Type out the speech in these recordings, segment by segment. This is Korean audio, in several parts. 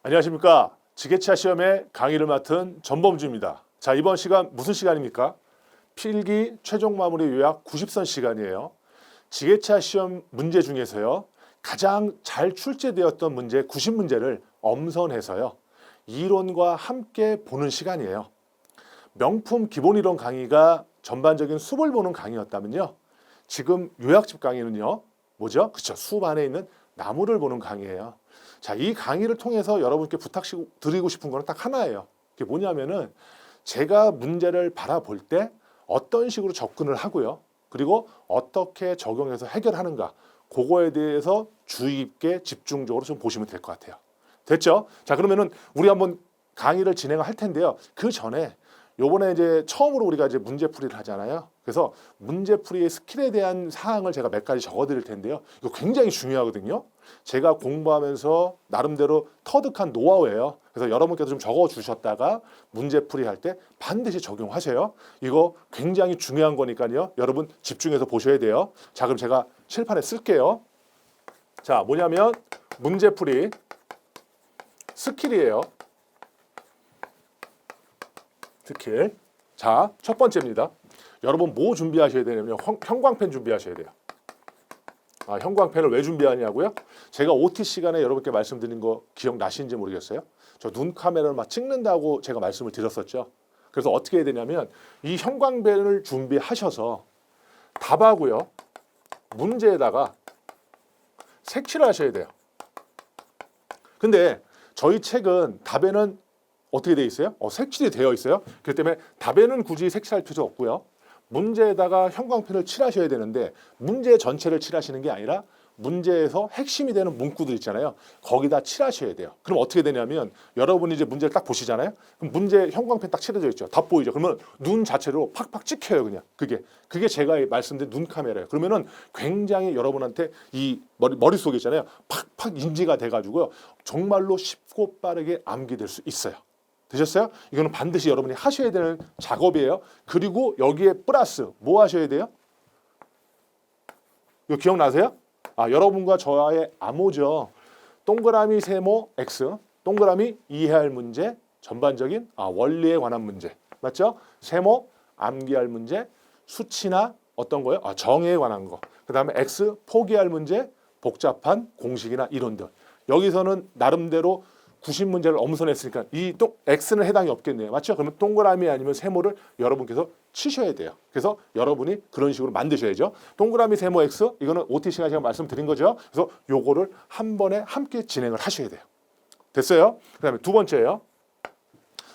안녕하십니까. 지게차 시험의 강의를 맡은 전범주입니다. 자, 이번 시간 무슨 시간입니까? 필기 최종 마무리 요약 90선 시간이에요. 지게차 시험 문제 중에서요, 가장 잘 출제되었던 문제 90문제를 엄선해서요, 이론과 함께 보는 시간이에요. 명품 기본이론 강의가 전반적인 수업을 보는 강의였다면요, 지금 요약집 강의는요, 뭐죠? 그렇죠. 수업 안에 있는 나무를 보는 강의예요. 자, 이 강의를 통해서 여러분께 부탁드리고 싶은 거는 딱 하나예요. 그게 뭐냐면은 제가 문제를 바라볼 때 어떤 식으로 접근을 하고요. 그리고 어떻게 적용해서 해결하는가. 그거에 대해서 주의 깊게 집중적으로 좀 보시면 될 것 같아요. 됐죠? 자, 그러면은 우리 한번 강의를 진행할 텐데요. 그 전에 요번에 이제 처음으로 우리가 이제 문제풀이를 하잖아요. 그래서 문제풀이의 스킬에 대한 사항을 제가 몇 가지 적어드릴 텐데요. 이거 굉장히 중요하거든요. 제가 공부하면서 나름대로 터득한 노하우예요. 그래서 여러분께서 좀 적어주셨다가 문제풀이 할 때 반드시 적용하세요. 이거 굉장히 중요한 거니까요. 여러분 집중해서 보셔야 돼요. 자, 그럼 제가 칠판에 쓸게요. 자, 뭐냐면 문제풀이 스킬이에요. 스킬. 자, 첫 번째입니다. 여러분 뭐 준비하셔야 되냐면 형광펜 준비하셔야 돼요. 아, 형광펜을 왜 준비하냐고요? 제가 OT 시간에 여러분께 말씀드린 거 기억나시는지 모르겠어요. 저 눈 카메라를 막 찍는다고 제가 말씀을 드렸었죠. 그래서 어떻게 해야 되냐면 이 형광펜을 준비하셔서 답하고요, 문제에다가 색칠을 하셔야 돼요. 근데 저희 책은 답에는 어떻게 되어 있어요? 색칠이 되어 있어요. 그렇기 때문에 답에는 굳이 색칠할 필요 없고요. 문제에다가 형광펜을 칠하셔야 되는데 문제 전체를 칠하시는 게 아니라 문제에서 핵심이 되는 문구들 있잖아요. 거기다 칠하셔야 돼요. 그럼 어떻게 되냐면 여러분이 이제 문제를 딱 보시잖아요. 그럼 문제 형광펜 딱 칠해져 있죠. 답 보이죠. 그러면 눈 자체로 팍팍 찍혀요. 그냥 그게 제가 말씀드린 눈 카메라예요. 그러면은 굉장히 여러분한테 이 머릿속에 있잖아요. 팍팍 인지가 돼가지고요. 정말로 쉽고 빠르게 암기될 수 있어요. 되셨어요? 이거는 반드시 여러분이 하셔야 되는 작업이에요. 그리고 여기에 플러스 뭐 하셔야 돼요? 이거 기억나세요? 아, 여러분과 저와의 암호죠. 동그라미 세모 X, 동그라미 이해할 문제, 전반적인 원리에 관한 문제. 맞죠? 세모 암기할 문제, 수치나 어떤 거요? 정의에 관한 거. 그 다음에 X 포기할 문제, 복잡한 공식이나 이론들. 여기서는 나름대로 90문제를 엄선했으니까 이 X는 해당이 없겠네요. 맞죠? 그러면 동그라미 아니면 세모를 여러분께서 치셔야 돼요. 그래서 여러분이 그런 식으로 만드셔야죠. 동그라미 세모 X, 이거는 OT 시간에 제가 말씀드린 거죠. 그래서 요거를 한 번에 함께 진행을 하셔야 돼요. 됐어요? 그 다음에 두 번째예요.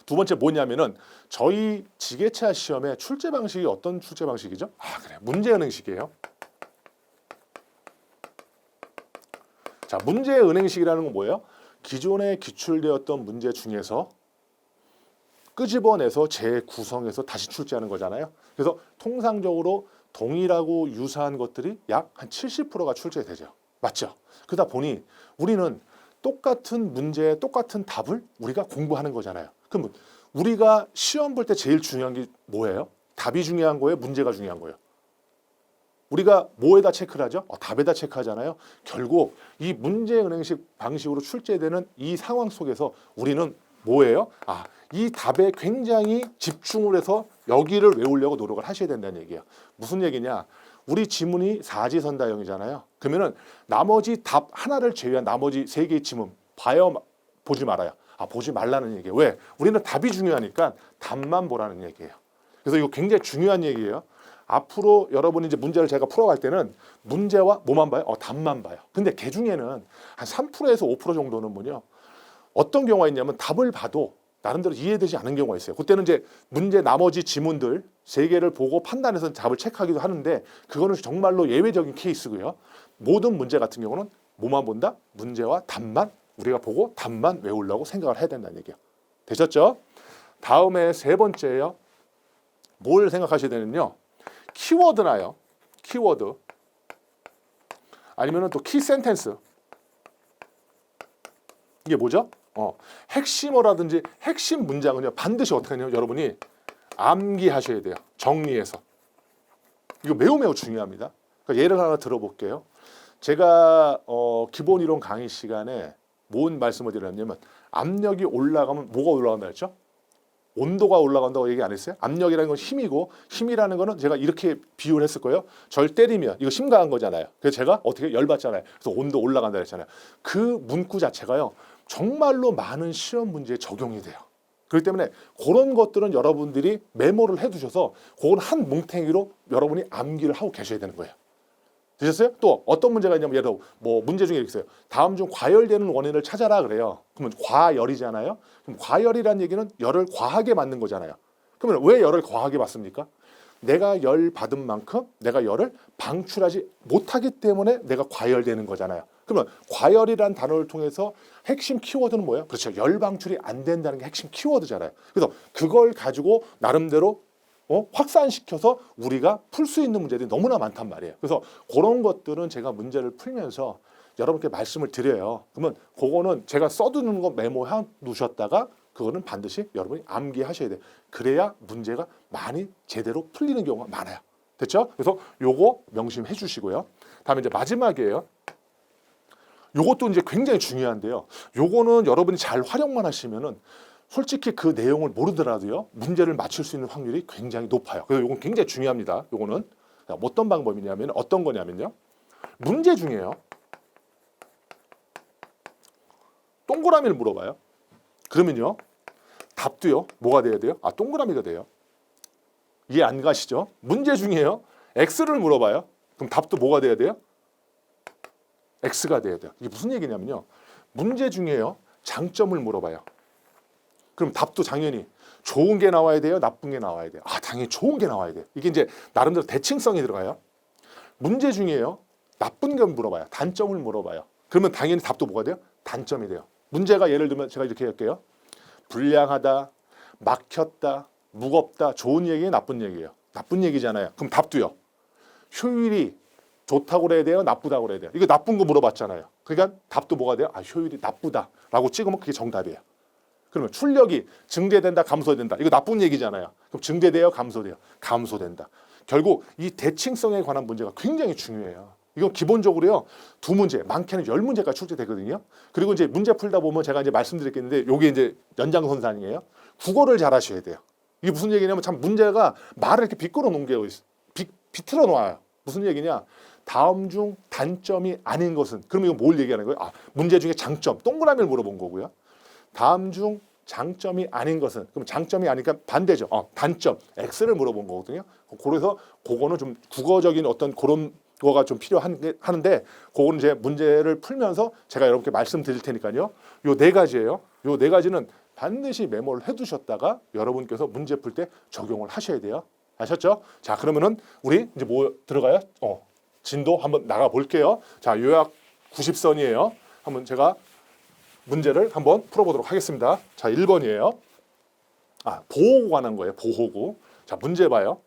두 번째 뭐냐면은 저희 지게차 시험의 출제 방식이 어떤 출제 방식이죠? 그래. 문제은행식이에요. 자, 문제은행식이라는 건 뭐예요? 기존에 기출되었던 문제 중에서 끄집어내서 재구성해서 다시 출제하는 거잖아요. 그래서 통상적으로 동일하고 유사한 것들이 약 한 70%가 출제되죠. 맞죠? 그러다 보니 우리는 똑같은 문제에 똑같은 답을 우리가 공부하는 거잖아요. 그럼 우리가 시험 볼 때 제일 중요한 게 뭐예요? 답이 중요한 거예요? 문제가 중요한 거예요? 우리가 뭐에다 체크를 하죠? 답에다 체크하잖아요. 결국 이 문제은행식 방식으로 출제되는 이 상황 속에서 우리는 뭐예요? 이 답에 굉장히 집중을 해서 여기를 외우려고 노력을 하셔야 된다는 얘기예요. 무슨 얘기냐? 우리 지문이 사지선다형이잖아요. 그러면은 나머지 답 하나를 제외한 나머지 세 개의 지문 봐요, 보지 말아요? 보지 말라는 얘기예요. 왜? 우리는 답이 중요하니까 답만 보라는 얘기예요. 그래서 이거 굉장히 중요한 얘기예요. 앞으로 여러분이 이제 문제를 제가 풀어갈 때는 문제와 뭐만 봐요? 답만 봐요. 근데 그 중에는 한 3%에서 5% 정도는 뭐냐? 어떤 경우가 있냐면 답을 봐도 나름대로 이해되지 않은 경우가 있어요. 그때는 이제 문제 나머지 지문들 3개를 보고 판단해서 답을 체크하기도 하는데 그거는 정말로 예외적인 케이스고요. 모든 문제 같은 경우는 뭐만 본다? 문제와 답만 우리가 보고 답만 외우려고 생각을 해야 된다는 얘기예요. 되셨죠? 다음에 세 번째예요. 뭘 생각하셔야 되냐면요. 키워드나요. 키워드. 아니면 또 키센텐스. 이게 뭐죠? 핵심어라든지 핵심 문장은요. 반드시 어떻게 하냐면 여러분이 암기하셔야 돼요. 정리해서. 이거 매우 중요합니다. 그러니까 예를 하나 들어볼게요. 제가 기본이론 강의 시간에 뭔 말씀을 드렸냐면 압력이 올라가면 뭐가 올라간다 했죠? 온도가 올라간다고 얘기 안 했어요? 압력이라는 건 힘이고 힘이라는 거는 제가 이렇게 비유를 했을 거예요. 절 때리면 이거 심각한 거잖아요. 그래서 제가 어떻게 열받잖아요. 그래서 온도 올라간다 했잖아요. 그 문구 자체가요. 정말로 많은 시험 문제에 적용이 돼요. 그렇기 때문에 그런 것들은 여러분들이 메모를 해두셔서 그건 한 뭉탱이로 여러분이 암기를 하고 계셔야 되는 거예요. 되셨어요? 또 어떤 문제가 있냐면 예를 들어 뭐 문제 중에 이렇게 있어요. 다음 중 과열되는 원인을 찾아라 그래요. 그러면 과열이잖아요. 그럼 과열이라는 얘기는 열을 과하게 받는 거잖아요. 그러면 왜 열을 과하게 받습니까? 내가 열 받은 만큼 내가 열을 방출하지 못하기 때문에 내가 과열되는 거잖아요. 그러면 과열이라는 단어를 통해서 핵심 키워드는 뭐예요? 그렇죠. 열 방출이 안 된다는 게 핵심 키워드잖아요. 그래서 그걸 가지고 나름대로 확산시켜서 우리가 풀 수 있는 문제들이 너무나 많단 말이에요. 그래서 그런 것들은 제가 문제를 풀면서 여러분께 말씀을 드려요. 그러면 그거는 제가 써두는 거 메모해 두셨다가 그거는 반드시 여러분이 암기하셔야 돼요. 그래야 문제가 많이 제대로 풀리는 경우가 많아요. 됐죠? 그래서 요거 명심해 주시고요. 다음에 이제 마지막이에요. 요것도 이제 굉장히 중요한데요. 요거는 여러분이 잘 활용만 하시면은 솔직히 그 내용을 모르더라도요. 문제를 맞출 수 있는 확률이 굉장히 높아요. 그래서 요건 굉장히 중요합니다. 요거는 어떤 방법이냐면 어떤 거냐면요. 문제 중에요. 동그라미를 물어봐요. 그러면요. 답도요. 뭐가 돼야 돼요? 아, 동그라미가 돼요. 이해 안 가시죠? 문제 중에요. X를 물어봐요. 그럼 답도 뭐가 돼야 돼요? X가 돼야 돼요. 이게 무슨 얘기냐면요. 문제 중에요. 장점을 물어봐요. 그럼 답도 당연히 좋은 게 나와야 돼요? 나쁜 게 나와야 돼요? 아, 당연히 좋은 게 나와야 돼요. 이게 이제 나름대로 대칭성이 들어가요. 문제 중에요. 나쁜 걸 물어봐요. 단점을 물어봐요. 그러면 당연히 답도 뭐가 돼요? 단점이 돼요. 문제가 예를 들면 제가 이렇게 할게요. 불량하다, 막혔다, 무겁다, 좋은 얘기예요? 나쁜 얘기예요? 나쁜 얘기잖아요. 그럼 답도요. 효율이 좋다고 그래야 돼요? 나쁘다고 그래야 돼요? 이거 나쁜 거 물어봤잖아요. 그러니까 답도 뭐가 돼요? 아, 효율이 나쁘다라고 찍으면 그게 정답이에요. 그러면 출력이 증대된다, 감소된다. 이거 나쁜 얘기잖아요. 그럼 증대돼요, 감소돼요? 감소된다. 결국 이 대칭성에 관한 문제가 굉장히 중요해요. 이건 기본적으로요. 2문제, 많게는 10문제까지 출제되거든요. 그리고 이제 문제 풀다 보면 제가 이제 말씀드렸겠는데 요게 이제 연장선상이에요. 국어를 잘 하셔야 돼요. 이게 무슨 얘기냐면 참 문제가 말을 이렇게 비틀어 놓은 게 비틀어 놓아요. 무슨 얘기냐? 다음 중 단점이 아닌 것은 그러면 이거 뭘 얘기하는 거예요? 아, 문제 중에 장점, 동그라미를 물어본 거고요. 다음 중 장점이 아닌 것은 그럼 장점이 아니니까 반대죠. 단점 X를 물어본 거거든요. 그래서 그거는 좀 국어적인 어떤 그런 거가 좀 필요한데 그거는 이제 문제를 풀면서 제가 여러분께 말씀드릴 테니까요. 요 네 가지예요. 요 네 가지는 반드시 메모를 해두셨다가 여러분께서 문제 풀 때 적용을 하셔야 돼요. 아셨죠? 자, 그러면은 우리 이제 뭐 들어가요? 진도 한번 나가 볼게요. 자, 요약 90선이에요. 한번 제가 문제를 한번 풀어보도록 하겠습니다. 자, 1번이에요. 보호구 관한 거예요. 보호구. 자, 문제 봐요.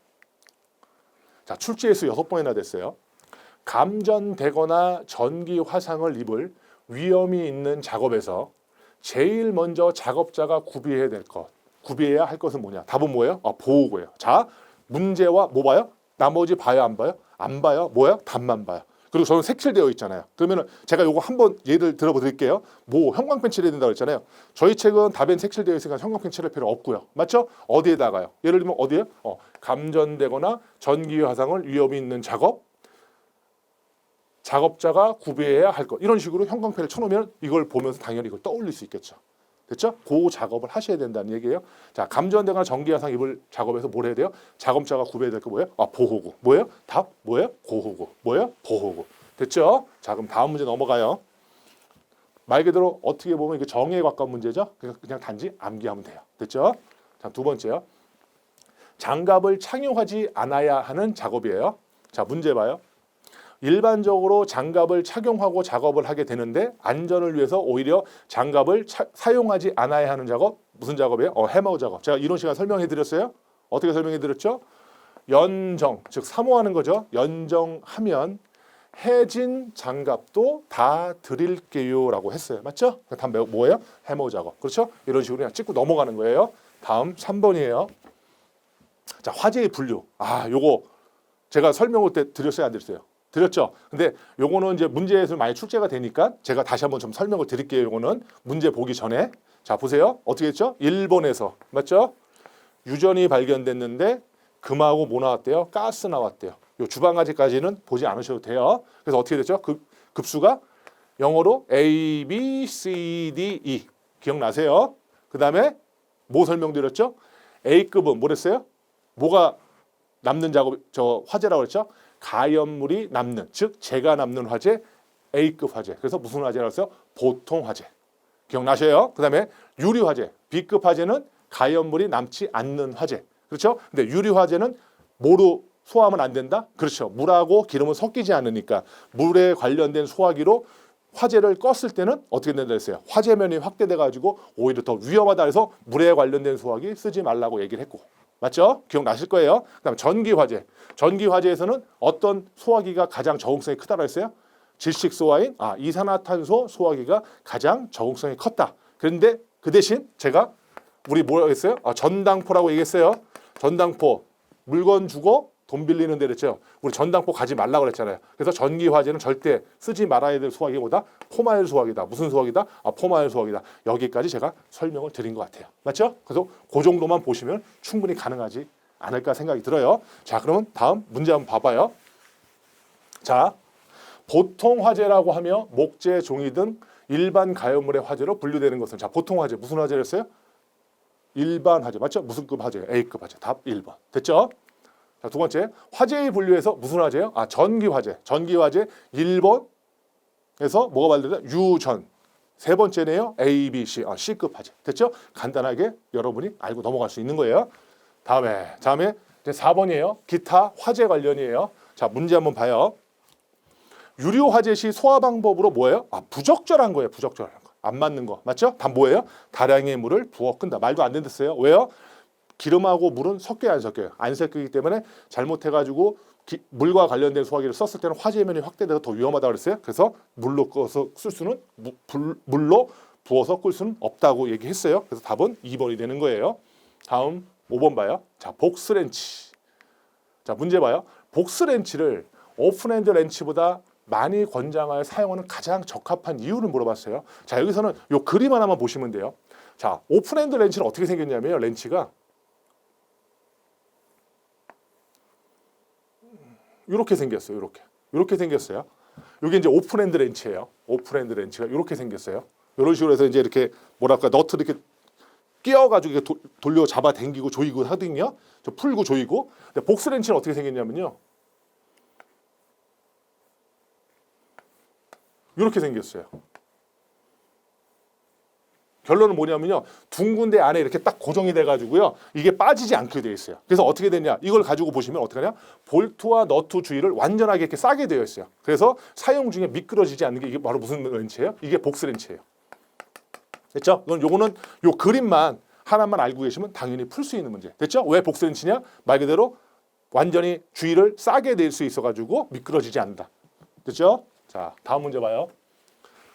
자, 출제횟수 6번이나 됐어요. 감전되거나 전기 화상을 입을 위험이 있는 작업에서 제일 먼저 작업자가 구비해야 할 것은 뭐냐? 답은 뭐예요? 보호구예요. 자, 문제와 뭐 봐요? 나머지 봐요, 안 봐요? 안 봐요. 뭐예요? 답만 봐요. 그리고 저는 색칠되어 있잖아요. 그러면은 제가 요거 한번 예를 들어드릴게요. 뭐 형광펜 칠해야 된다고 했잖아요. 저희 책은 답엔 색칠되어 있으니까 형광펜 칠할 필요 없고요. 맞죠? 어디에다가요? 예를 들면 어디에? 감전되거나 전기 화상을 위험이 있는 작업자가 구비해야 할 것. 이런 식으로 형광펜을 쳐놓으면 이걸 보면서 당연히 이걸 떠올릴 수 있겠죠. 됐죠? 그 작업을 하셔야 된다는 얘기예요. 자, 감전되거나 전기 화상 입을 작업에서 뭘 해야 돼요? 작업자가 구비해야 될 거 뭐예요? 보호구. 뭐예요? 답 뭐예요? 보호구. 뭐예요? 보호구. 됐죠? 자, 그럼 다음 문제 넘어가요. 말 그대로 어떻게 보면 이게 정의에 가까운 문제죠. 그냥 단지 암기하면 돼요. 됐죠? 자, 2번째요. 장갑을 착용하지 않아야 하는 작업이에요. 자, 문제 봐요. 일반적으로 장갑을 착용하고 작업을 하게 되는데 안전을 위해서 오히려 장갑을 사용하지 않아야 하는 작업. 무슨 작업이에요? 해머 작업. 제가 이론 시간 설명해 드렸어요. 어떻게 설명해 드렸죠? 연정, 즉 사모하는 거죠. 연정하면 해진 장갑도 다 드릴게요 라고 했어요. 맞죠? 다 뭐예요? 해머 작업. 그렇죠? 이런 식으로 그냥 찍고 넘어가는 거예요. 다음 3번이에요. 자, 화재의 분류. 요거 제가 설명할 때 드렸어요, 안 드렸어요? 드렸죠. 근데 요거는 이제 문제에서 많이 출제가 되니까 제가 다시 한번 좀 설명을 드릴게요. 요거는 문제 보기 전에. 자, 보세요. 어떻게 했죠? 일본에서. 맞죠? 유전이 발견됐는데 금하고 뭐 나왔대요? 가스 나왔대요. 요 주방가지까지는 보지 않으셔도 돼요. 그래서 어떻게 됐죠? 급수가 영어로 A, B, C, D, E. 기억나세요? 그 다음에 뭐 설명드렸죠? A급은 뭐랬어요? 뭐가 남는 작업, 저 화재라고 그랬죠? 가연물이 남는, 즉 재가 남는 화재, A급 화재. 그래서 무슨 화재라고 했어요? 보통 화재. 기억나셔요? 그 다음에 유리 화재, B급 화재는 가연물이 남지 않는 화재. 그렇죠? 근데 유리 화재는 뭐로 소화하면 안 된다? 그렇죠. 물하고 기름은 섞이지 않으니까 물에 관련된 소화기로 화재를 껐을 때는 어떻게 된다 했어요? 화재면이 확대돼 가지고 오히려 더 위험하다 해서 물에 관련된 소화기 쓰지 말라고 얘기를 했고. 맞죠? 기억나실 거예요. 그다음에 전기 화재. 전기 화재에서는 어떤 소화기가 가장 적응성이 크다고 했어요? 질식 소화인 이산화탄소 소화기가 가장 적응성이 컸다. 그런데 그 대신 제가 우리 뭐라고 했어요? 전당포라고 얘기했어요. 전당포 물건 주고 돈 빌리는 데 그랬죠. 우리 전당포 가지 말라고 그랬잖아요. 그래서 전기 화재는 절대 쓰지 말아야 될 소화기보다 포마일 소화기다. 무슨 소화기다? 포마일 소화기다. 여기까지 제가 설명을 드린 것 같아요. 맞죠? 그래서 그 정도만 보시면 충분히 가능하지 않을까 생각이 들어요. 자, 그러면 다음 문제 한번 봐봐요. 자, 보통 화재라고 하며 목재, 종이 등 일반 가연물의 화재로 분류되는 것은, 자, 보통 화재 무슨 화재였어요? 일반 화재. 맞죠? 무슨 급 화재예요? A급 화재. 답 1번. 됐죠? 자, 두 번째, 화재의 분류에서 무슨 화재예요? 전기 화재. 전기 화재 1번에서 뭐가 발견됐다? 유전. 세 번째네요. A, B, C. C급 화재. 됐죠? 간단하게 여러분이 알고 넘어갈 수 있는 거예요. 다음에 이제 4번이에요. 기타 화재 관련이에요. 자, 문제 한번 봐요. 유료 화재 시 소화 방법으로 뭐예요? 부적절한 거예요. 부적절한 거. 안 맞는 거. 맞죠? 다 뭐예요? 다량의 물을 부어 끈다. 말도 안 된댔어요. 왜요? 기름하고 물은 섞여야 안 섞여요. 안 섞이기 때문에 잘못해가지고 물과 관련된 소화기를 썼을 때는 화재면이 확대돼서 더 위험하다고 그랬어요. 그래서 물로 꺼서 쓸 수는 물로 부어서 끌 수는 없다고 얘기했어요. 그래서 답은 2번이 되는 거예요. 다음 5번 봐요. 자, 복스렌치. 자, 문제 봐요. 복스렌치를 오픈핸드 렌치보다 많이 권장하여 사용하는 가장 적합한 이유를 물어봤어요. 자, 여기서는 요 그림 하나만 보시면 돼요. 자, 오픈핸드 렌치는 어떻게 생겼냐면요. 렌치가 이렇게 생겼어요. 이렇게 생겼어요. 이게 이제 오픈핸드 렌치예요. 오픈핸드 렌치가 이렇게 생겼어요. 이런 식으로 해서 이제 이렇게 뭐랄까 너트 이렇게 끼워가지고 이렇게 돌려 잡아 당기고 조이고 하거든요. 저 풀고 조이고. 근데 복스 렌치는 어떻게 생겼냐면요. 이렇게 생겼어요. 결론은 뭐냐면요. 둥근 데 안에 이렇게 딱 고정이 돼가지고요. 이게 빠지지 않게 돼 있어요. 그래서 어떻게 되냐. 이걸 가지고 보시면 어떻게 하냐. 볼트와 너트 주위를 완전하게 이렇게 싸게 되어 있어요. 그래서 사용 중에 미끄러지지 않는 게 이게 바로 무슨 렌치예요? 이게 복스 렌치예요. 됐죠? 요거는 요 그림만 하나만 알고 계시면 당연히 풀 수 있는 문제. 됐죠? 왜 복스 렌치냐? 말 그대로 완전히 주위를 싸게 될 수 있어가지고 미끄러지지 않는다. 됐죠? 자, 다음 문제 봐요.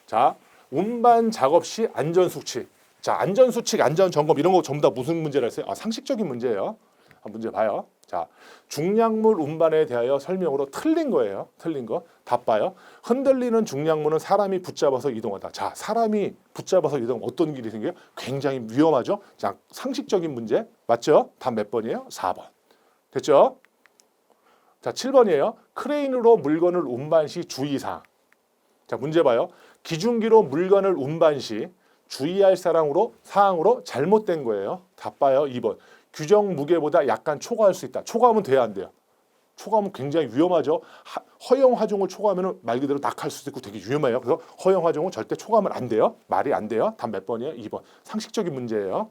자, 운반 작업 시 안전수칙. 자, 안전수칙, 안전점검 이런 거 전부 다 무슨 문제라 했어요? 상식적인 문제예요. 문제 봐요. 자, 중량물 운반에 대하여 설명으로 틀린 거예요. 틀린 거. 답 봐요. 흔들리는 중량물은 사람이 붙잡아서 이동하다. 자, 사람이 붙잡아서 이동하면 어떤 길이 생겨요? 굉장히 위험하죠. 자, 상식적인 문제. 맞죠? 답 몇 번이에요? 4번. 됐죠? 자, 7번이에요. 크레인으로 물건을 운반 시 주의사항. 자, 문제 봐요. 기중기로 물건을 운반 시 주의할 사항으로 잘못된 거예요. 답 봐요. 2번. 규정 무게보다 약간 초과할 수 있다. 초과하면 돼야 안 돼요. 초과하면 굉장히 위험하죠. 허용 하중을 초과하면 말 그대로 낙할 수도 있고 되게 위험해요. 그래서 허용 하중은 절대 초과하면 안 돼요. 말이 안 돼요. 답 몇 번이에요? 2번. 상식적인 문제예요.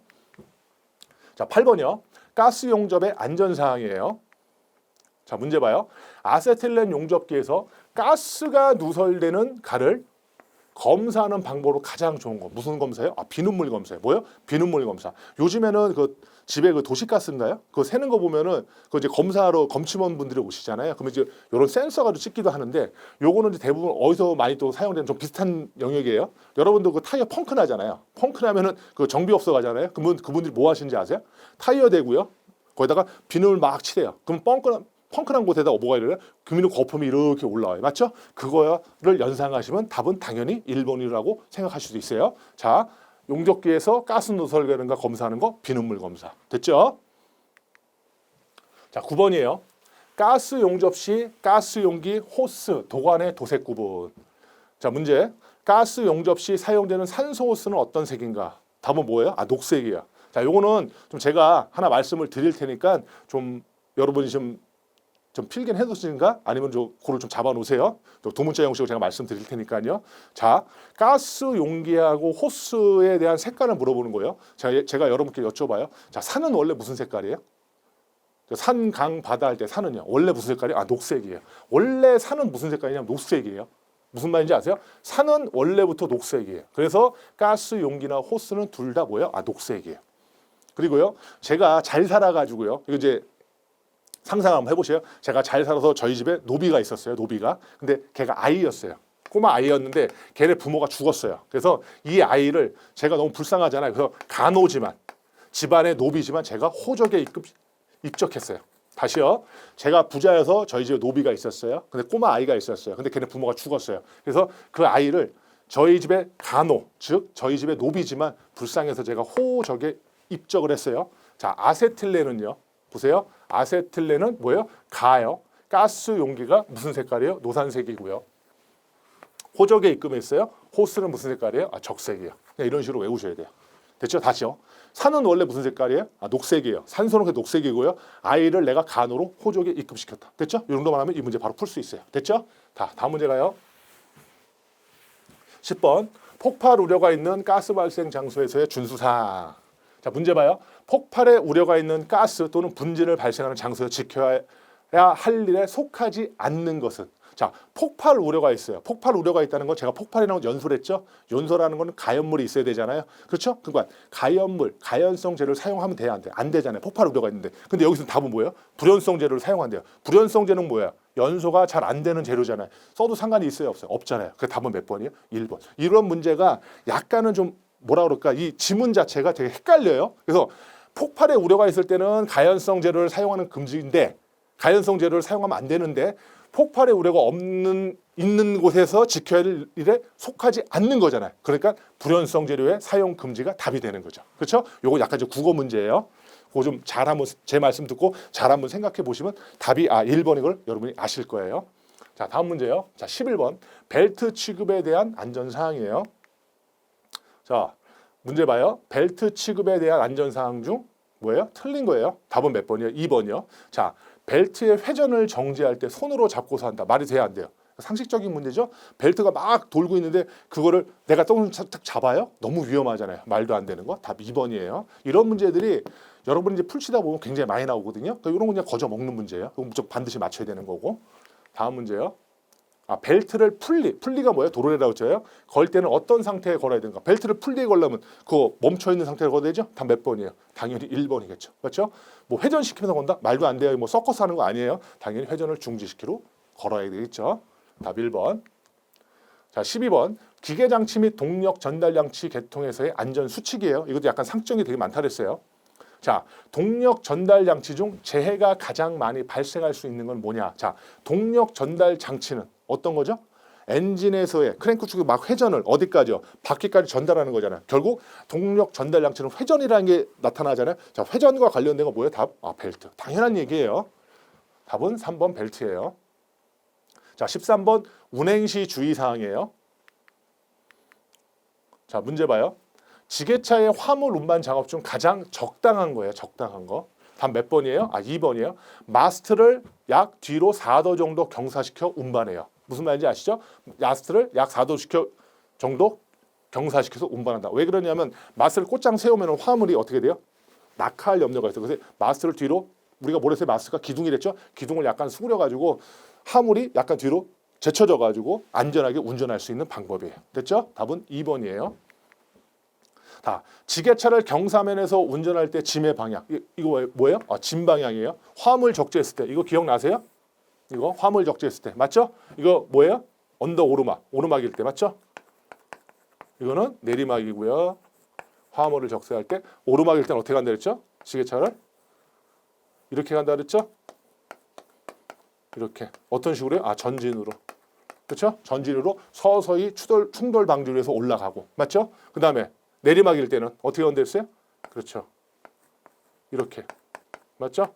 자, 8번이요. 가스 용접의 안전사항이에요. 자, 문제 봐요. 아세틸렌 용접기에서 가스가 누설되는 가를 검사하는 방법으로 가장 좋은 거 무슨 검사예요? 비눗물 검사예요. 뭐요? 비눗물 검사. 요즘에는 그 집에 그 도시가스인가요? 그거 새는 거 보면은 그 이제 검사하러 검침원 분들이 오시잖아요. 그러면 이제 이런 센서 가지고 찍기도 하는데 요거는 이제 대부분 어디서 많이 또 사용되는 좀 비슷한 영역이에요. 여러분도 그 타이어 펑크 나잖아요. 펑크 나면은 그 정비업소 가잖아요. 그러면 그분들이 뭐 하시는지 아세요? 타이어 대고요. 거기다가 비눗물 막 칠해요. 그럼 펑크난 곳에다 뭐가 이래요? 비눗물 거품이 이렇게 올라와요. 맞죠? 그거를 연상하시면 답은 당연히 1번이라고 생각할 수도 있어요. 자, 용접기에서 가스 누설되는가 검사하는 거 비눗물 검사. 됐죠? 자, 9번이에요. 가스 용접 시 가스 용기 호스 도관의 도색 구분. 자, 문제. 가스 용접 시 사용되는 산소 호스는 어떤 색인가? 답은 뭐예요? 아, 녹색이에요. 자, 요거는 좀 제가 하나 말씀을 드릴 테니까 좀 여러분이 좀 필긴 해두신가? 아니면 그걸 좀 잡아 놓으세요. 두 문자 형식으로 제가 말씀드릴 테니까요. 자, 가스 용기하고 호스에 대한 색깔을 물어보는 거예요. 제가 여러분께 여쭤봐요. 자, 산은 원래 무슨 색깔이에요? 산, 강, 바다 할 때 산은요. 원래 무슨 색깔이에요? 아, 녹색이에요. 원래 산은 무슨 색깔이냐면 녹색이에요. 무슨 말인지 아세요? 산은 원래부터 녹색이에요. 그래서 가스 용기나 호스는 둘 다 뭐예요? 아, 녹색이에요. 그리고요, 제가 잘 살아가지고요. 이거 이제 상상 한번 해보세요. 제가 잘 살아서 저희 집에 노비가 있었어요. 노비가. 근데 걔가 아이였어요. 꼬마 아이였는데 걔네 부모가 죽었어요. 그래서 이 아이를 제가 너무 불쌍하잖아요. 그래서 간호지만 집안의 노비지만 제가 호적에 입적했어요. 다시요. 제가 부자여서 저희 집에 노비가 있었어요. 근데 꼬마 아이가 있었어요. 근데 걔네 부모가 죽었어요. 그래서 그 아이를 저희 집에 간호, 즉 저희 집에 노비지만 불쌍해서 제가 호적에 입적을 했어요. 자, 아세틸렌은요. 보세요. 아세틸렌은 뭐예요? 가요. 가스 용기가 무슨 색깔이에요? 노란색이고요. 호적에 입금했어요. 호스는 무슨 색깔이에요? 아, 적색이에요. 그냥 이런 식으로 외우셔야 돼요. 됐죠? 다시요. 산은 원래 무슨 색깔이에요? 아, 녹색이에요. 산소는 그 녹색이고요. 아이를 내가 간호로 호적에 입금시켰다. 됐죠? 이 정도만 하면 이 문제 바로 풀 수 있어요. 됐죠? 다음 문제 가요. 10번. 폭발 우려가 있는 가스 발생 장소에서의 준수사항. 자, 문제 봐요. 폭발의 우려가 있는 가스 또는 분진을 발생하는 장소에 지켜야 할 일에 속하지 않는 것은. 자, 폭발 우려가 있어요. 폭발 우려가 있다는 건 제가 폭발이라고 연소를 했죠. 연소라는 건 가연물이 있어야 되잖아요. 그렇죠? 그러니까 가연물, 가연성 재료를 사용하면 돼야 안 돼? 안 되잖아요. 폭발 우려가 있는데. 근데 여기서 답은 뭐예요? 불연성 재료를 사용한대요. 불연성 재료는 뭐야? 연소가 잘 안 되는 재료잖아요. 써도 상관이 있어요? 없어요? 없잖아요. 그 답은 몇 번이에요? 1번. 이런 문제가 약간은 좀 뭐라 그럴까? 이 지문 자체가 되게 헷갈려요. 그래서 폭발의 우려가 있을 때는 가연성 재료를 사용하는 금지인데 가연성 재료를 사용하면 안 되는데 폭발의 우려가 있는 곳에서 지켜야 할 일에 속하지 않는 거잖아요. 그러니까 불연성 재료의 사용 금지가 답이 되는 거죠. 그렇죠? 요거 약간 좀 국어 문제예요. 그거 좀 잘 한번 제 말씀 듣고 잘 한번 생각해 보시면 답이 1번인 걸 여러분이 아실 거예요. 자, 다음 문제요. 자, 11번. 벨트 취급에 대한 안전 사항이에요. 자, 문제 봐요. 벨트 취급에 대한 안전 사항 중 뭐예요? 틀린 거예요. 답은 몇 번이에요? 2번이요. 자, 벨트의 회전을 정지할 때 손으로 잡고서 한다. 말이 돼야 안 돼요. 상식적인 문제죠. 벨트가 막 돌고 있는데 그거를 내가 딱 잡아요? 너무 위험하잖아요. 말도 안 되는 거. 답 2번이에요. 이런 문제들이 여러분이 이제 풀치다 보면 굉장히 많이 나오거든요. 그러니까 이런 거 그냥 거저 먹는 문제예요. 그럼 무조건 반드시 맞춰야 되는 거고. 다음 문제요. 벨트를 풀리가 뭐예요? 도로에라고 쳐요. 걸 때는 어떤 상태에 걸어야 되는가? 벨트를 풀리에 걸려면 그거 멈춰 있는 상태로 걸어야 되죠? 답 몇 번이에요? 당연히 1번이겠죠. 그렇죠? 뭐 회전시키면서 건다? 말도 안 돼요. 뭐 서커스 하는 거 아니에요. 당연히 회전을 중지시키로 걸어야 되겠죠. 답 1번. 자, 12번. 기계장치 및 동력 전달장치 개통에서의 안전 수칙이에요. 이것도 약간 상정이 되게 많다 그랬어요. 자, 동력 전달 장치 중 재해가 가장 많이 발생할 수 있는 건 뭐냐? 자, 동력 전달 장치는 어떤 거죠? 엔진에서의 크랭크 축이 막 회전을 어디까지요? 바퀴까지 전달하는 거잖아요. 결국 동력 전달 장치는 회전이라는 게 나타나잖아요. 자, 회전과 관련된 거 뭐예요? 답? 벨트. 당연한 얘기예요. 답은 3번 벨트예요. 자, 13번 운행 시 주의사항이에요. 자, 문제 봐요. 지게차의 화물 운반 작업 중 가장 적당한 거예요. 적당한 거. 답 몇 번이에요? 2번이에요. 마스트를 약 뒤로 4도 정도 경사시켜 운반해요. 무슨 말인지 아시죠? 마스트를 약 4도 정도 경사시켜서 운반한다. 왜 그러냐면 마스트를 곧장 세우면 화물이 어떻게 돼요? 낙하할 염려가 있어요. 그래서 마스트를 뒤로 우리가 모래새 마스트가 기둥이랬죠? 기둥을 약간 수그려가지고 화물이 약간 뒤로 제쳐져가지고 안전하게 운전할 수 있는 방법이에요. 됐죠? 답은 2번이에요. 지게차를 경사면에서 운전할 때 짐의 방향. 이거 뭐예요? 짐 방향이에요. 화물 적재했을 때. 이거 기억나세요? 이거 화물 적재했을 때. 맞죠? 이거 뭐예요? 언덕 오르막일 때. 맞죠? 이거는 내리막이고요. 화물을 적재할 때 오르막일 때는 어떻게 간다 그랬죠? 지게차를 이렇게 간다 그랬죠? 이렇게. 어떤 식으로요? 전진으로. 그렇죠? 전진으로 서서히 충돌 방지를 해서 올라가고. 맞죠? 그다음에 내리막일 때는 어떻게 연대했어요? 그렇죠. 이렇게. 맞죠?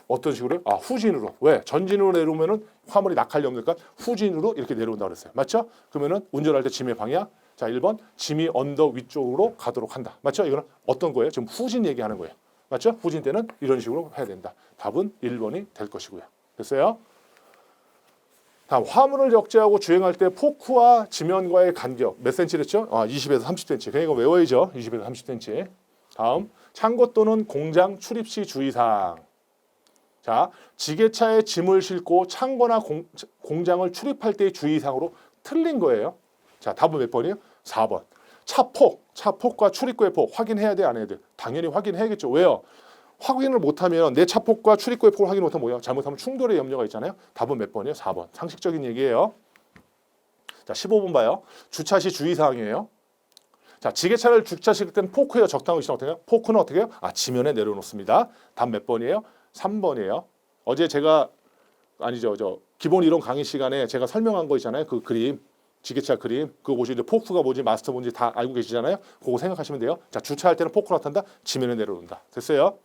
어떤 식으로요? 아, 후진으로. 왜? 전진으로 내려오면은 화물이 낙하할 염려니까 후진으로 이렇게 내려온다고 그랬어요. 맞죠? 그러면은 운전할 때 짐의 방향. 자, 1번 짐이 언덕 위쪽으로 가도록 한다. 맞죠? 이거는 어떤 거예요? 지금 후진 얘기하는 거예요. 맞죠? 후진 때는 이런 식으로 해야 된다. 답은 1번이 될 것이고요. 됐어요? 다음 화물을 역제하고 주행할 때 포크와 지면과의 간격 몇 센치랬죠? 20에서 30cm. 그냥 이거 외워야죠. 20에서 30cm. 다음 창고 또는 공장 출입 시 주의사항. 자, 지게차에 짐을 싣고 창고나 공장을 출입할 때의 주의사항으로 틀린 거예요. 자, 답은 몇 번이에요? 4번. 차폭과 출입구의 폭 확인해야 돼, 안 해야 돼? 당연히 확인해야겠죠. 왜요? 확인을 못하면 내 차폭과 출입구의 폭을 확인 못하면 뭐예요? 잘못하면 충돌의 염려가 있잖아요. 답은 몇 번이에요? 4번. 상식적인 얘기예요. 자, 15번 봐요. 주차 시 주의사항이에요. 자, 지게차를 주차시킬 때는 포크예요? 적당한 위치는 어떻게 해요? 포크는 어떻게 해요? 지면에 내려놓습니다. 답 몇 번이에요? 3번이에요. 어제 제가 기본 이론 강의 시간에 제가 설명한 거 있잖아요. 그 그림. 지게차 그림. 그거 보시는데 포크가 뭐지 마스터 뭔지 다 알고 계시잖아요. 그거 생각하시면 돼요. 자, 주차할 때는 포크로 나탄다. 지면에 내려놓는다. 됐어요?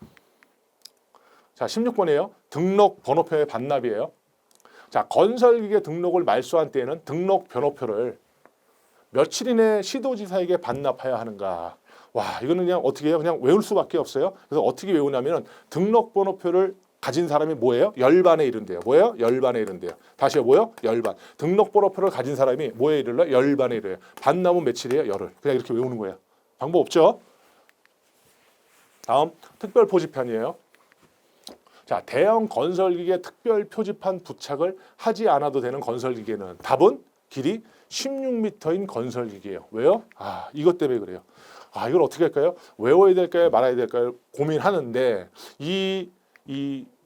자, 16번이에요. 등록 번호표의 반납이에요. 자, 건설기계 등록을 말소한 때에는 등록 번호표를 며칠 이내 시도지사에게 반납해야 하는가. 와, 이거는 그냥 어떻게 해요? 그냥 외울 수밖에 없어요. 그래서 어떻게 외우냐면 등록 번호표를 가진 사람이 뭐예요? 열반에 이른대요. 뭐예요? 열반에 이른대요. 다시요, 뭐요? 열반. 등록 번호표를 가진 사람이 뭐에 이를러? 열반에 이래요. 반납은 며칠이에요? 열흘. 그냥 이렇게 외우는 거예요. 방법 없죠? 다음 특별 표지판이에요. 자, 대형 건설기계 특별 표지판 부착을 하지 않아도 되는 건설기계는 답은 길이 16m인 건설기계예요. 왜요? 이것 때문에 그래요. 이걸 어떻게 할까요? 외워야 될까요? 말아야 될까요? 고민하는데 이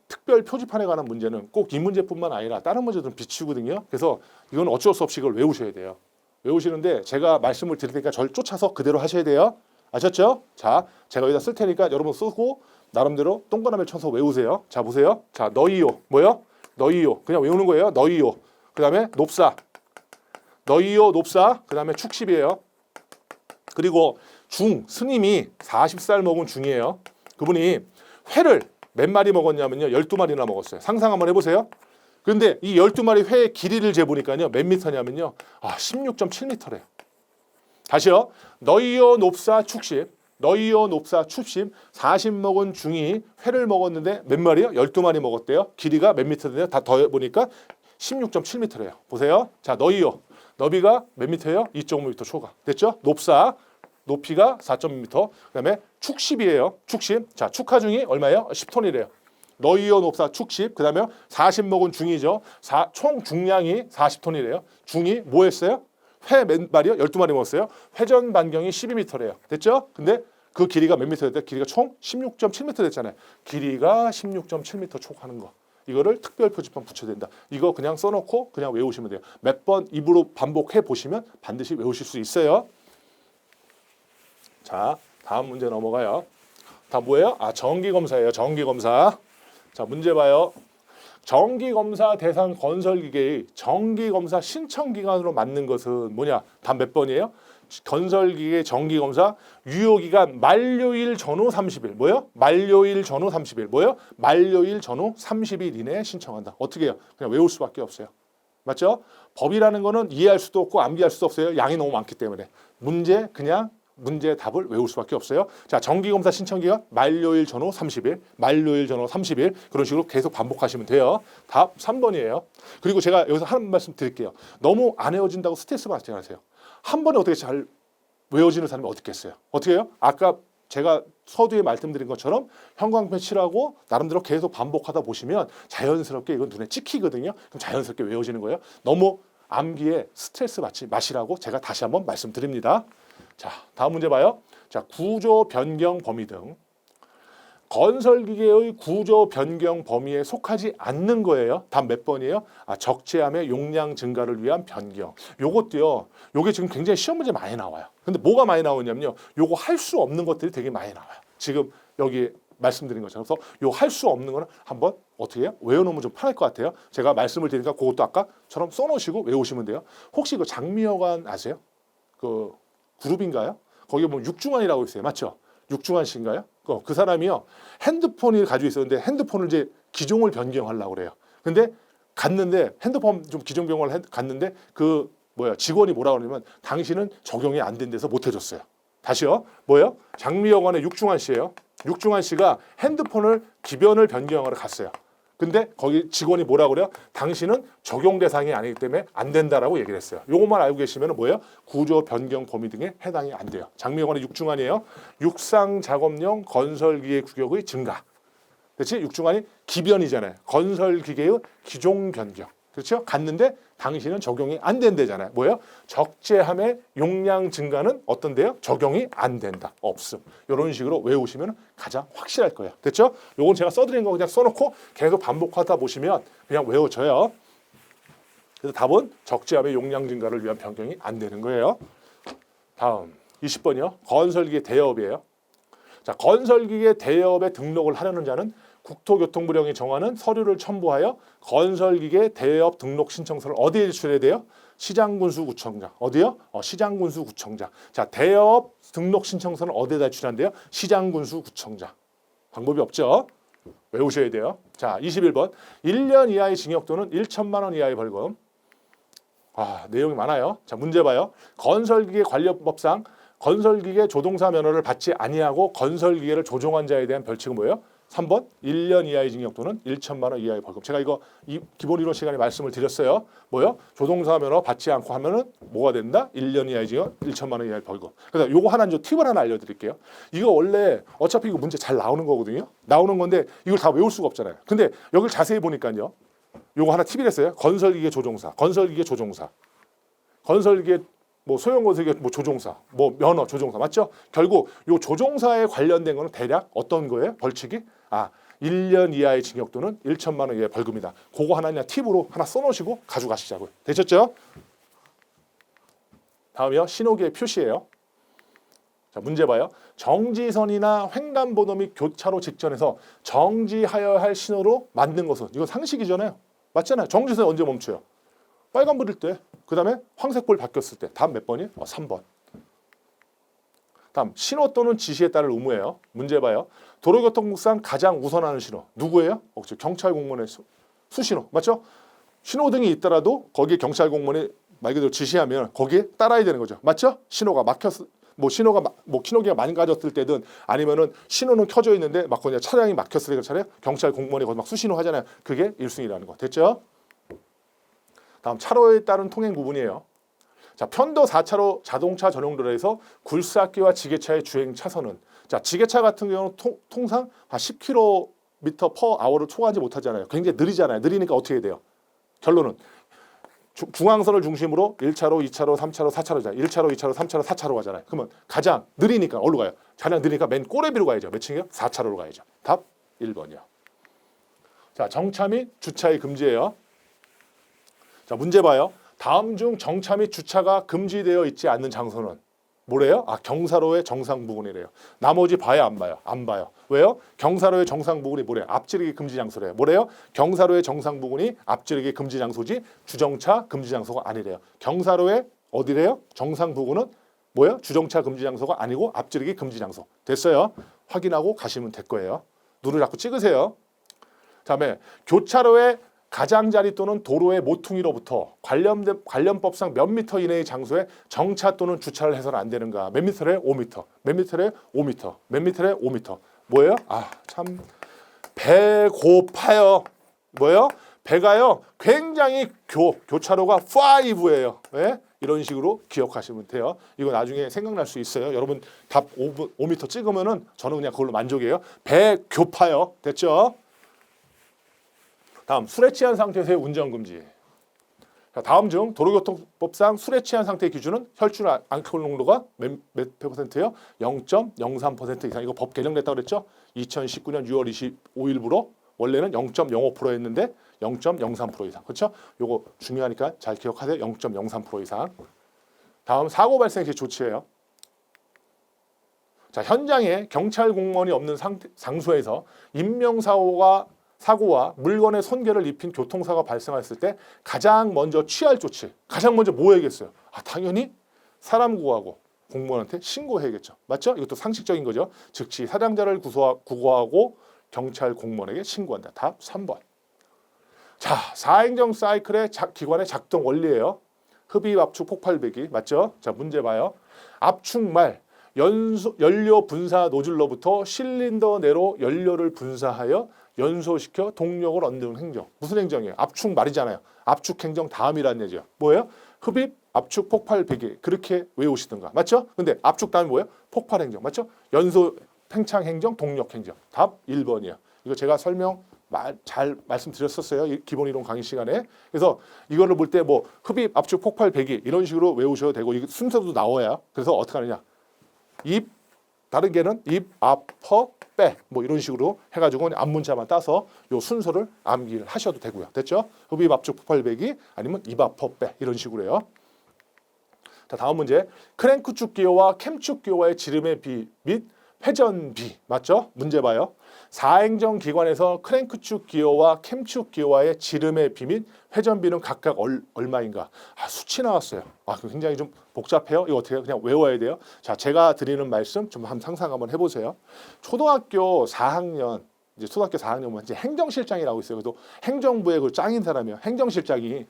특별 표지판에 관한 문제는 꼭 이 문제뿐만 아니라 다른 문제들은 비치거든요. 그래서 이건 어쩔 수 없이 이걸 외우셔야 돼요. 외우시는데 제가 말씀을 드릴 테니까 저를 쫓아서 그대로 하셔야 돼요. 아셨죠? 자, 제가 여기다 쓸 테니까 여러분 쓰고 나름대로 동그라미를 쳐서 외우세요. 자, 보세요. 자, 너희요. 뭐요? 너희요. 그냥 외우는 거예요. 너희요. 그 다음에 높사. 너희요, 높사. 그 다음에 축십이에요. 그리고 스님이 40살 먹은 중이에요. 그분이 회를 몇 마리 먹었냐면요. 12마리나 먹었어요. 상상 한번 해보세요. 그런데 이 12마리 회의 길이를 재보니까요. 몇 미터냐면요. 16.7m래요. 다시요. 너희요, 높사, 축십. 너희요, 높사, 축십. 40 먹은 중이 회를 먹었는데 몇 마리요? 12마리 먹었대요. 길이가 몇 미터인데요? 다 더해보니까 16.7m래요. 보세요. 자, 너희요. 너비가 몇 미터예요? 2.5m 초과. 됐죠? 높사. 높이가 4.2m. 그다음에 축십이에요. 축십. 자, 축하중이 얼마예요? 10톤이래요. 너희요, 높사, 축십. 그다음에 40 먹은 중이죠. 총 중량이 40톤이래요. 중이 뭐 했어요? 회 몇 마리요? 12마리 먹었어요. 회전 반경이 12m래요. 됐죠? 근데 그 길이가 몇 미터 됐대? 길이가 총 16.7m 됐잖아요. 길이가 16.7m 촉하는 거. 이거를 특별 표지판 붙여야 된다. 이거 그냥 써놓고 그냥 외우시면 돼요. 몇 번 입으로 반복해 보시면 반드시 외우실 수 있어요. 자, 다음 문제 넘어가요. 다 뭐예요? 정기검사예요. 정기검사. 자, 문제 봐요. 정기검사 대상 건설기계의 정기검사 신청기간으로 맞는 것은 뭐냐? 답 몇 번이에요? 건설기계 정기검사 유효기간 만료일 전후 30일. 뭐요? 만료일 전후 30일. 뭐요? 만료일 전후 30일 이내에 신청한다. 어떻게 해요? 그냥 외울 수밖에 없어요. 맞죠? 법이라는 거는 이해할 수도 없고 암기할 수도 없어요. 양이 너무 많기 때문에. 문제 답을 외울 수밖에 없어요. 자, 정기검사 신청기간 만료일 전후 30일, 만료일 전후 30일 그런 식으로 계속 반복하시면 돼요. 답 3번이에요. 그리고 제가 여기서 한 말씀 드릴게요. 너무 안 외워진다고 스트레스 받지 마세요. 한 번에 어떻게 잘 외워지는 사람이 어디 있겠어요? 어떻게 해요? 아까 제가 서두에 말씀드린 것처럼 형광펜 칠하고 나름대로 계속 반복하다 보시면 자연스럽게 이건 눈에 찍히거든요. 그럼 자연스럽게 외워지는 거예요. 너무 암기에 스트레스 받지 마시라고 제가 다시 한번 말씀드립니다. 자, 다음 문제 봐요. 자, 구조 변경 범위 등 건설기계의 구조 변경 범위에 속하지 않는 거예요. 답 몇 번이에요? 적재함의 용량 증가를 위한 변경. 요것도요. 요게 지금 굉장히 시험 문제 많이 나와요. 근데 뭐가 많이 나오냐면요. 요거 할 수 없는 것들이 되게 많이 나와요. 지금 여기 말씀드린 것처럼. 그래서 요 할 수 없는 거는 한번 어떻게 해요? 외워놓으면 좀 편할 것 같아요. 제가 말씀을 드리니까 그것도 아까처럼 써놓으시고 외우시면 돼요. 혹시 그 장미여관 아세요? 그 그룹인가요? 거기 뭐 육중환이라고 있어요. 맞죠? 육중환 씨인가요? 그 사람이요. 핸드폰을 가지고 있었는데 핸드폰을 이제 기종을 변경하려고 그래요. 근데 갔는데 핸드폰 좀 기종 변경을 갔는데 그 직원이 뭐라 그러냐면 당신은 적용이 안 된 데서 못 해줬어요. 다시요. 장미여관의 육중환 씨예요. 육중환 씨가 핸드폰을 기변을 변경하러 갔어요. 근데 거기 직원이 뭐라 그래요? 당신은 적용 대상이 아니기 때문에 안 된다라고 얘기를 했어요. 요것만 알고 계시면 구조 변경 범위 등에 해당이 안 돼요. 장미여관의 육중환이에요. 육상 작업용 건설기계 규격의 증가. 그렇지? 육중환이 기변이잖아요. 건설기계의 기종 변경. 그렇죠? 갔는데 당신은 적용이 안 된대잖아요. 적재함의 용량 증가는 어떤데요? 적용이 안 된다. 없음. 이런 식으로 외우시면 가장 확실할 거예요. 됐죠? 요건 제가 써드린 거 그냥 써놓고 계속 반복하다 보시면 그냥 외워져요. 그래서 답은 적재함의 용량 증가를 위한 변경이 안 되는 거예요. 다음 20번이요. 건설기계 대여업이에요. 자, 건설기계 대여업에 등록을 하려는 자는 국토교통부령이 정하는 서류를 첨부하여 건설기계 대여업 등록 신청서를 어디에 제출해야 돼요? 시장군수구청장. 어디요? 시장군수구청장. 자, 대여업 등록 신청서는 어디에다 제출한대요? 시장군수구청장. 방법이 없죠? 외우셔야 돼요. 자, 21번. 1년 이하의 징역 또는 1천만 원 이하의 벌금. 내용이 많아요. 자, 문제 봐요. 건설기계 관련법상 건설기계 조종사 면허를 받지 아니하고 건설기계를 조종한 자에 대한 벌칙은 뭐예요? 3번 1년 이하의 징역 또는 1천만 원 이하의 벌금. 제가 이거 기본 이론 시간에 말씀을 드렸어요. 조종사 면허 받지 않고 하면은 뭐가 된다? 1년 이하의 징역, 1천만 원 이하의 벌금. 그래서 요거 하나 팁을 하나 알려드릴게요. 이거 원래 어차피 이거 문제 잘 나오는 거거든요. 나오는 건데 이걸 다 외울 수가 없잖아요. 근데 여기를 자세히 보니까요. 요거 하나 팁이랬어요. 건설기계 조종사, 건설기계 조종사, 건설기계 소형 건설기계 조종사, 면허 조종사 맞죠? 결국 요 조종사에 관련된 거는 대략 어떤 거예요? 벌칙이 1년 이하의 징역 또는 1천만 원 이하의 벌금이다. 그거 하나 그냥 팁으로 하나 써놓으시고 가져가시자고요. 되셨죠? 다음이요. 신호기의 표시예요. 자, 문제 봐요. 정지선이나 횡단보도 및 교차로 직전에서 정지하여야 할 신호로 만든 것은 이건 상식이잖아요. 맞잖아요. 정지선이 언제 멈춰요? 빨간불일 때. 그 다음에 황색불 바뀌었을 때. 다음 몇 번이에요? 3번. 다음 신호 또는 지시에 따를 의무예요. 문제 봐요. 도로교통법상 가장 우선하는 신호. 누구예요? 경찰 공무원의 수신호. 맞죠? 신호등이 있더라도 거기에 경찰 공무원이 말 그대로 지시하면 거기에 따라야 되는 거죠. 맞죠? 신호가 막혔을 신호기가 망가졌을 때든 아니면은 신호는 켜져 있는데 그냥 차량이 막혔을 때 차례 경찰 공무원이 거기 막 수신호 하잖아요. 그게 1순위라는 거. 됐죠? 다음 차로에 따른 통행 부분이에요. 자, 편도 4차로 자동차 전용 도로에서 굴삭기와 지게차의 주행 차선은 지게차 같은 경우는 통상 한 10km/h를 초과하지 못하잖아요. 굉장히 느리잖아요. 느리니까 어떻게 해야 돼요? 결론은 중앙선을 중심으로 1차로, 2차로, 3차로, 4차로잖아요. 1차로, 2차로, 3차로, 4차로 가잖아요. 그러면 가장 느리니까 어디로 가요? 차량 느리니까 맨 꼬레비로 가야죠. 몇 층이요? 4차로로 가야죠. 답 1번이요. 자, 정차 및 주차의 금지예요. 자, 문제 봐요. 다음 중 정차 및 주차가 금지되어 있지 않는 장소는 뭐래요? 경사로의 정상 부근이래요. 나머지 봐요, 안 봐요? 안 봐요. 왜요? 경사로의 정상 부근이 뭐래요? 앞지르기 금지 장소래요. 뭐래요? 경사로의 정상 부근이 앞지르기 금지 장소지 주정차 금지 장소가 아니래요. 경사로의 어디래요? 정상 부근은 뭐예요? 주정차 금지 장소가 아니고 앞지르기 금지 장소. 됐어요? 확인하고 가시면 될 거예요. 눈을 자꾸 찍으세요. 다음에 교차로의 가장자리 또는 도로의 모퉁이로부터 관련법상 몇 미터 이내의 장소에 정차 또는 주차를 해서는 안 되는가? 몇 미터래? 5미터. 몇 미터래? 5미터. 몇 미터래? 5미터. 뭐예요? 참 배고파요. 뭐예요? 배가요. 굉장히 교차로가 5예요. 네? 이런 식으로 기억하시면 돼요. 이거 나중에 생각날 수 있어요. 여러분 답 5미터 찍으면은 저는 그냥 그걸로 만족이에요. 배고파요. 됐죠? 다음 술에 취한 상태에서의 운전금지. 자, 다음 중 도로교통법상 술에 취한 상태의 기준은 혈중 알코올 농도가 몇 %예요? 0.03% 이상. 이거 법 개정됐다고 그랬죠? 2019년 6월 25일부로 원래는 0.05%였는데 0.03% 이상. 그렇죠? 요거 중요하니까 잘 기억하세요. 0.03% 이상. 다음 사고 발생 시 조치예요. 자, 현장에 경찰 공무원이 없는 장소에서 사고와 물건의 손괴를 입힌 교통사고가 발생했을 때 가장 먼저 취할 조치. 가장 먼저 뭐 해야겠어요? 당연히 사람 구하고 공무원한테 신고해야겠죠. 맞죠? 이것도 상식적인 거죠. 즉시 사상자를 구고하고 경찰 공무원에게 신고한다. 답 3번. 자, 사행정 사이클의 기관의 작동 원리예요. 흡입, 압축, 폭발, 배기. 맞죠? 자, 문제 봐요. 압축 말 연료 분사 노즐로부터 실린더 내로 연료를 분사하여 연소시켜 동력을 얻는 행정. 무슨 행정이에요? 압축 말이잖아요. 압축 행정 다음이라는 얘기죠. 뭐예요? 흡입, 압축, 폭발, 배기. 그렇게 외우시던가. 맞죠? 근데 압축 다음이 뭐예요? 폭발 행정. 맞죠? 연소 팽창 행정, 동력 행정. 답 1번이에요. 이거 제가 잘 말씀드렸었어요. 기본 이론 강의 시간에. 그래서 이거를 볼 때 뭐 흡입, 압축, 폭발, 배기 이런 식으로 외우셔도 되고 이 순서도 나와야. 그래서 어떻게 하느냐? 입, 다른 개는 입, 앞, 퍼, 빼. 뭐 이런 식으로 해가지고 앞문자만 따서 요 순서를 암기를 하셔도 되고요. 됐죠? 흡입, 압축, 폭발, 배기 아니면 입, 앞, 퍼, 빼 이런 식으로요. 자, 다음 문제. 크랭크축 기어와 캠축 기어와의 지름의 비 및 회전비. 맞죠? 문제 봐요. 사행정 기관에서 크랭크축 기어와 캠축 기어와의 지름의 비 및 회전비는 각각 얼마인가? 수치 나왔어요. 굉장히 좀 복잡해요. 이거 어떻게 해요? 그냥 외워야 돼요. 자, 제가 드리는 말씀 좀 한번 상상 한번 해보세요. 초등학교 4학년 이제 초등학교 4학년만 이제 행정실장이라고 있어요. 그래도 행정부의 그 짱인 사람이요. 행정실장이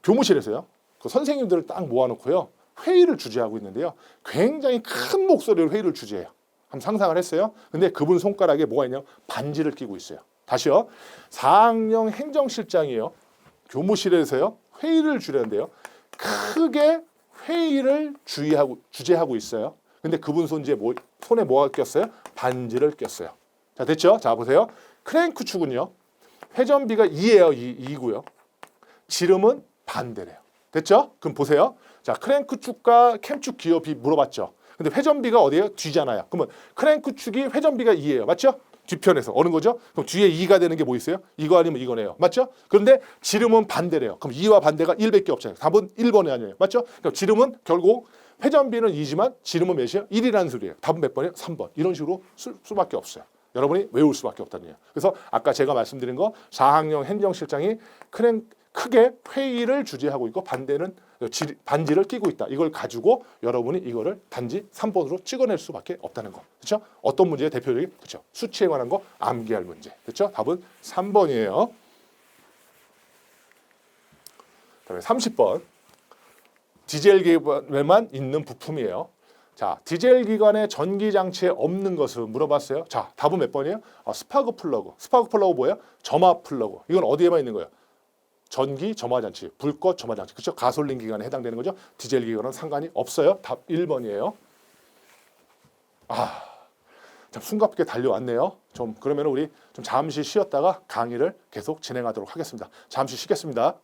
교무실에서요. 그 선생님들을 딱 모아놓고요. 회의를 주재하고 있는데요. 굉장히 큰 목소리로 회의를 주재해요. 한번 상상을 했어요. 근데 그분 손가락에 뭐가 있냐? 반지를 끼고 있어요. 다시요. 4학년 행정실장이요. 교무실에서요. 회의를 주려는데요. 크게 회의를 주재하고 있어요. 근데 그분 손에 뭐가 꼈어요? 반지를 꼈어요. 자, 됐죠? 자, 보세요. 크랭크 축은요. 회전비가 2예요. 2고요. 지름은 반대래요. 됐죠? 그럼 보세요. 자, 크랭크 축과 캠축 기어비 물어봤죠. 근데 회전비가 어디예요? 뒤잖아요. 그러면 크랭크 축이 회전비가 2예요. 맞죠? 뒤편에서 어느 거죠? 그럼 뒤에 2가 되는 게 뭐 있어요? 이거 아니면 이거네요. 맞죠? 그런데 지름은 반대래요. 그럼 2와 반대가 1밖에 없잖아요. 답은 1번이 아니에요. 맞죠? 그럼 지름은 결국 회전비는 2지만 지름은 몇이에요? 1이라는 소리예요. 답은 몇 번이에요? 3번. 이런 식으로 쓸 수밖에 없어요. 여러분이 외울 수밖에 없다는 얘기예요. 그래서 아까 제가 말씀드린 거 4학년 행정실장이 크게 회의를 주재하고 있고 반대는 반지를 끼고 있다. 이걸 가지고 여러분이 이거를 단지 3번으로 찍어낼 수밖에 없다는 거. 그렇죠? 어떤 문제의 대표적인 그렇죠? 수치에 관한 거 암기할 문제. 그렇죠? 답은 3번이에요. 그다음에 30번. 디젤 기관에만 있는 부품이에요. 자, 디젤 기관의 전기 장치에 없는 것을 물어봤어요. 자, 답은 몇 번이에요? 스파크 플러그. 스파크 플러그 뭐예요? 점화 플러그. 이건 어디에만 있는 거예요? 전기 점화 장치, 불꽃 점화 장치. 그렇죠? 가솔린 기관에 해당되는 거죠. 디젤 기관은 상관이 없어요. 답 1번이에요. 참 숨가쁘게 달려왔네요. 그러면 우리 좀 잠시 쉬었다가 강의를 계속 진행하도록 하겠습니다. 잠시 쉬겠습니다.